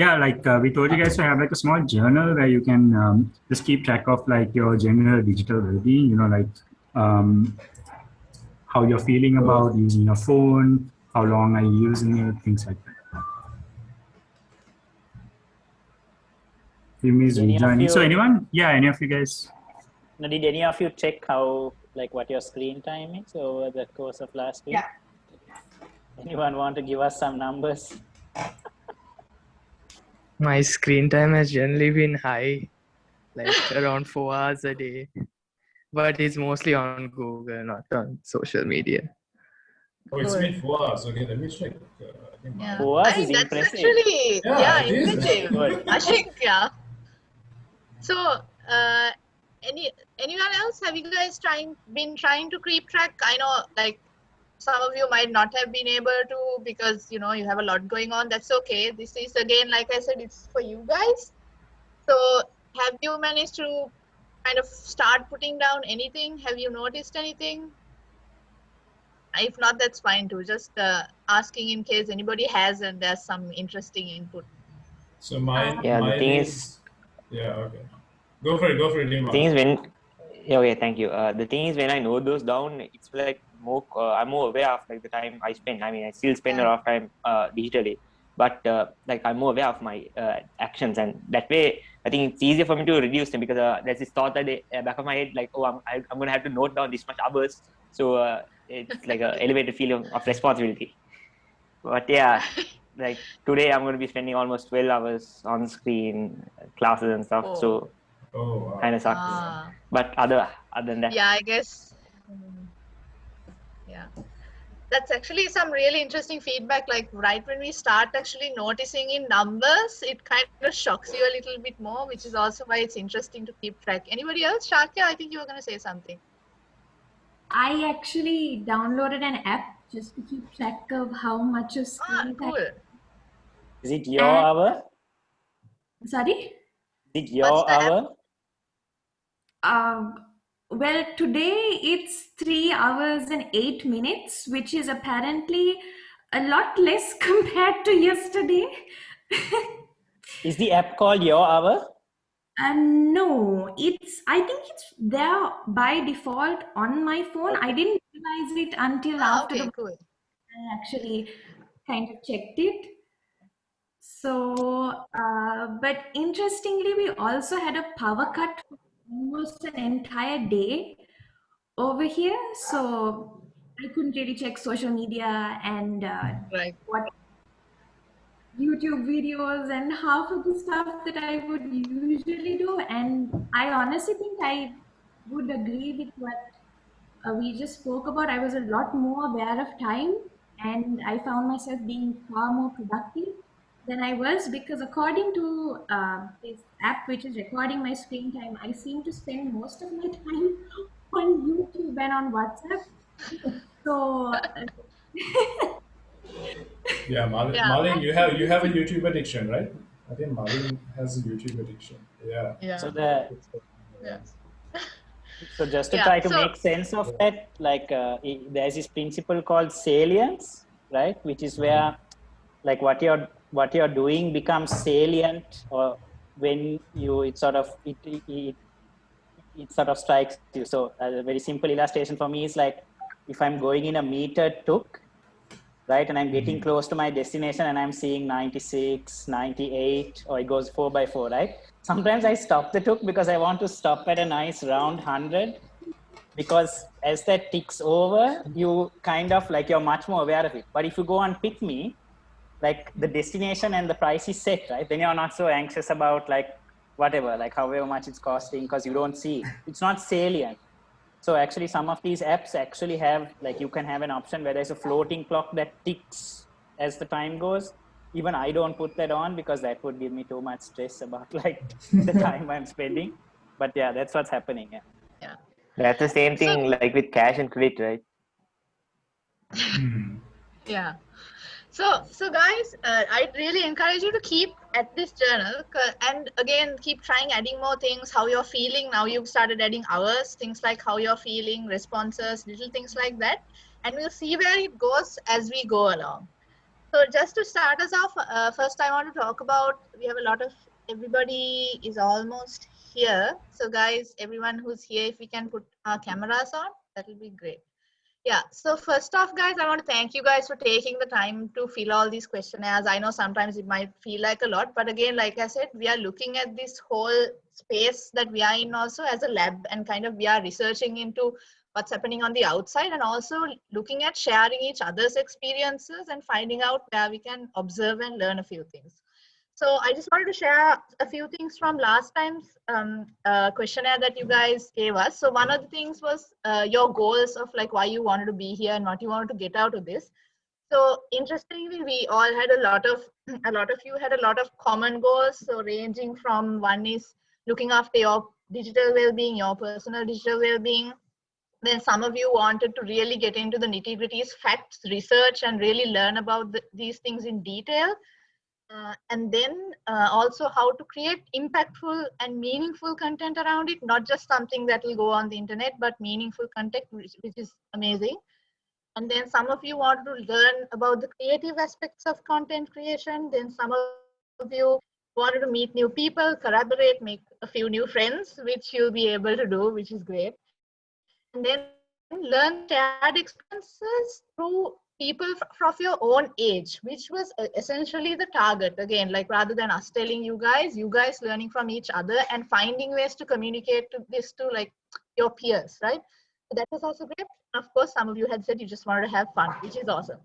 Yeah, like we told you guys to have like a small journal where you can just keep track of like your general digital well-being. Like um, how you're feeling about using your phone, how long are you using it, things like that. You miss Did any of rejoining. So you, anyone? Yeah, any of you guys? now, did any of you check how, like, what your screen time is over the course of last week? Anyone want to give us some numbers? My screen time has generally been high, like around 4 hours a day, but it's mostly on Google, not on social media. Oh, it's been 4 hours. Okay, let me check. I think mine. 4 hours is That's impressive. actually Yeah, it is. impressive. Good. I think So, anyone else? Have you guys been trying to keep track? I know, like, some of you might not have been able to because you have a lot going on. That's okay. This is again, like I said, it's for you guys. So, have you managed to kind of start putting down anything? Have you noticed anything? If not, that's fine too. Just asking in case anybody has and there's some interesting input. So mine, Yeah, the mine thing is. Yeah, okay. Go for it, the thing is when, okay, thank you. The thing is when I note those down, it's like more, I'm more aware of like the time I spend. I mean, I still spend a lot of time digitally, but like I'm more aware of my actions, and that way I think it's easier for me to reduce them because there's this thought at the back of my head, like, oh, I'm going to have to note down this much hours. So it's like an elevated feeling of responsibility. But yeah, like today I'm going to be spending almost 12 hours on screen, classes and stuff. So kind of sucks. But other than that, yeah, I guess. Yeah, that's actually some really interesting feedback. Like right when we start actually noticing in numbers, it kind of shocks you a little bit more, which is also why it's interesting to keep track. Anybody else? Shakya, I think you were going to say something. I actually downloaded an app just to keep track of how much of screen cool. time. Is it your hour? Sorry? Is it your hour? Well, today it's 3 hours and 8 minutes, which is apparently a lot less compared to yesterday. Is the app called Your Hour? No, I think it's there by default on my phone. I didn't realize it until after cool. I actually kind of checked it. So, but interestingly, we also had a power cut for almost an entire day over here. So I couldn't really check social media and what YouTube videos and half of the stuff that I would usually do. And I honestly think I would agree with what we just spoke about. I was a lot more aware of time and I found myself being far more productive than I was because according to this app which is recording my screen time, I seem to spend most of my time on YouTube and on WhatsApp. So Yeah, Malin, you have a YouTube addiction, right? I think Malin has a YouTube addiction. Yeah. So so just to try to make sense of that, like there's this principle called salience, right? Which is where like what you're doing becomes salient, or when it sort of strikes you. So a very simple illustration for me is like if I'm going in a metered tuk, right, and I'm getting close to my destination and I'm seeing 96, 98, or it goes 4x4, right? Sometimes I stop the tuk because I want to stop at a nice round 100, because as that ticks over, you kind of like, you're much more aware of it. But if you go on Pick Me, like the destination and the price is set, right? Then you're not so anxious about like whatever, like however much it's costing, because you don't see it. It's not salient. So actually some of these apps actually have, like you can have an option where there's a floating clock that ticks as the time goes. Even I don't put that on because that would give me too much stress about like the time I'm spending. But yeah, that's what's happening. Yeah. That's the same thing like with cash and credit, right? Yeah. So guys, I'd really encourage you to keep at this journal and again, keep trying adding more things, how you're feeling. Now you've started adding hours, things like how you're feeling, responses, little things like that. And we'll see where it goes as we go along. So just to start us off, first I want to talk about, we have a lot of, everybody is almost here. So guys, everyone who's here, if we can put our cameras on, that will be great. Yeah, so first off, guys, I want to thank you guys for taking the time to fill all these questionnaires. I know sometimes it might feel like a lot, but again, like I said, we are looking at this whole space that we are in also as a lab, and kind of we are researching into what's happening on the outside, and also looking at sharing each other's experiences and finding out where we can observe and learn a few things. So I just wanted to share a few things from last time's questionnaire that you guys gave us. So one of the things was your goals of like why you wanted to be here and what you wanted to get out of this. So interestingly, we all had a lot of you had a lot of common goals. So ranging from, one is looking after your digital well-being, your personal digital well-being. Then some of you wanted to really get into the nitty-gritties, facts, research, and really learn about these things in detail. And then also how to create impactful and meaningful content around it, not just something that will go on the internet, but meaningful content, which is amazing. And then some of you want to learn about the creative aspects of content creation. Then some of you wanted to meet new people, collaborate, make a few new friends, which you'll be able to do, which is great. And then learn shared experiences through people from your own age, which was essentially the target. Again, like rather than us telling you guys learning from each other and finding ways to communicate this to like your peers, right? So that was also great. Of course, some of you had said you just wanted to have fun, which is awesome.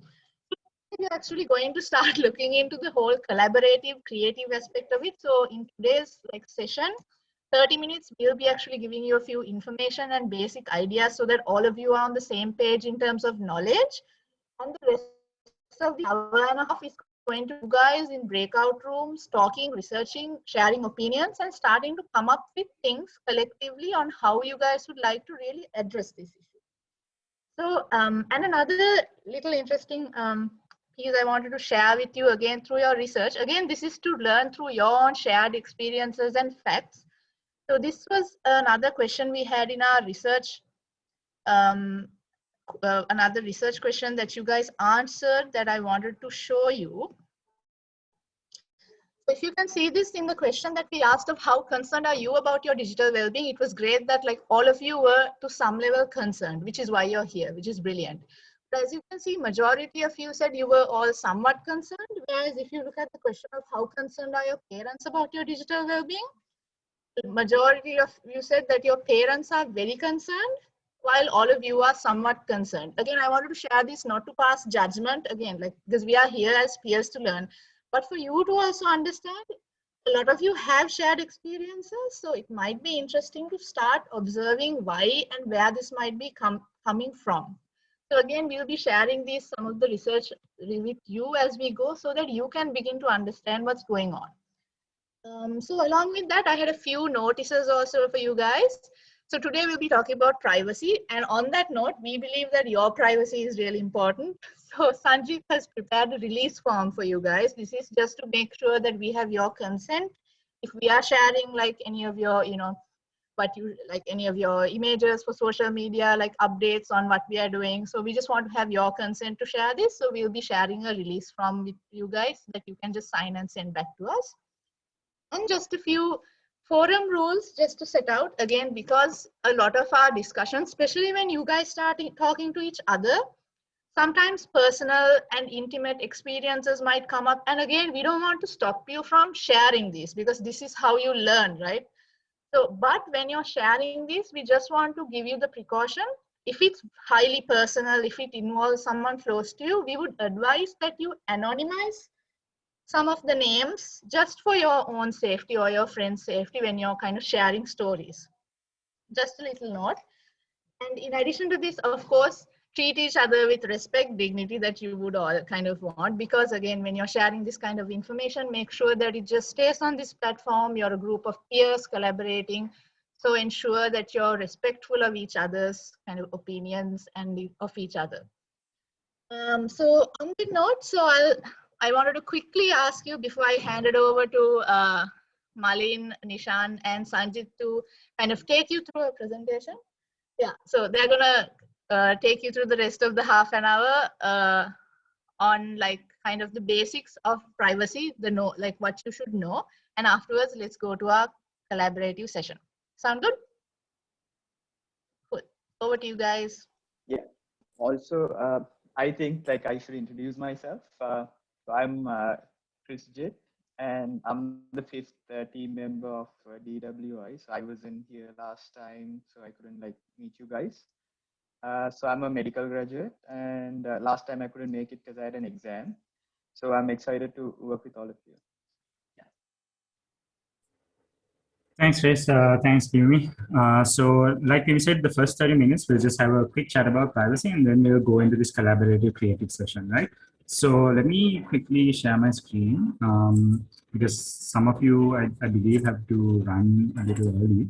You're actually going to start looking into the whole collaborative, creative aspect of it. So in today's like session, 30 minutes, we'll be actually giving you a few information and basic ideas so that all of you are on the same page in terms of knowledge. And the rest of the hour and a half is going to you guys in breakout rooms, talking, researching, sharing opinions, and starting to come up with things collectively on how you guys would like to really address this issue. So, and another little interesting piece I wanted to share with you again through your research. Again, this is to learn through your own shared experiences and facts. So this was another question we had in our research, another research question that you guys answered that I wanted to show you. So if you can see this in the question that we asked of how concerned are you about your digital well-being, it was great that like all of you were to some level concerned, which is why you're here, which is brilliant. But as you can see, majority of you said you were all somewhat concerned, whereas if you look at the question of how concerned are your parents about your digital well-being, the majority of you said that your parents are very concerned, while all of you are somewhat concerned. Again, I wanted to share this not to pass judgment, again, like because we are here as peers to learn, but for you to also understand, a lot of you have shared experiences, so it might be interesting to start observing why and where this might be coming from. So again, we'll be sharing some of the research with you as we go so that you can begin to understand what's going on. So along with that, I had a few notices also for you guys. So today we'll be talking about privacy. And on that note, we believe that your privacy is really important. So Sanjeev has prepared a release form for you guys. This is just to make sure that we have your consent. If we are sharing like any of your, any of your images for social media, like updates on what we are doing. So we just want to have your consent to share this. So we'll be sharing a release form with you guys that you can just sign and send back to us. And just a few forum rules just to set out, again, because a lot of our discussions, especially when you guys start talking to each other, sometimes personal and intimate experiences might come up. And again, we don't want to stop you from sharing these because this is how you learn, right? So, but when you're sharing this, we just want to give you the precaution. If it's highly personal, if it involves someone close to you, we would advise that you anonymize some of the names just for your own safety or your friend's safety when you're kind of sharing stories. Just a little note. And in addition to this, of course, treat each other with respect, dignity that you would all kind of want, because again, when you're sharing this kind of information, make sure that it just stays on this platform. You're a group of peers collaborating. So ensure that you're respectful of each other's kind of opinions and of each other. So on that note, I wanted to quickly ask you before I hand it over to Malin, Nishan, and Sanjit to kind of take you through a presentation. Yeah, so they're gonna take you through the rest of the half an hour on like kind of the basics of privacy, like what you should know. And afterwards, let's go to our collaborative session. Sound good? Cool. Over to you guys. Yeah. Also, I think like I should introduce myself. So I'm Chris J, and I'm the 5th team member of DWI. So I was in here last time, so I couldn't like meet you guys. So I'm a medical graduate, and last time I couldn't make it because I had an exam. So I'm excited to work with all of you. Thanks, Chris. Thanks, Kimi. So like we said, the first 30 minutes, we'll just have a quick chat about privacy, and then we'll go into this collaborative creative session, right? So let me quickly share my screen because some of you, I believe, have to run a little early.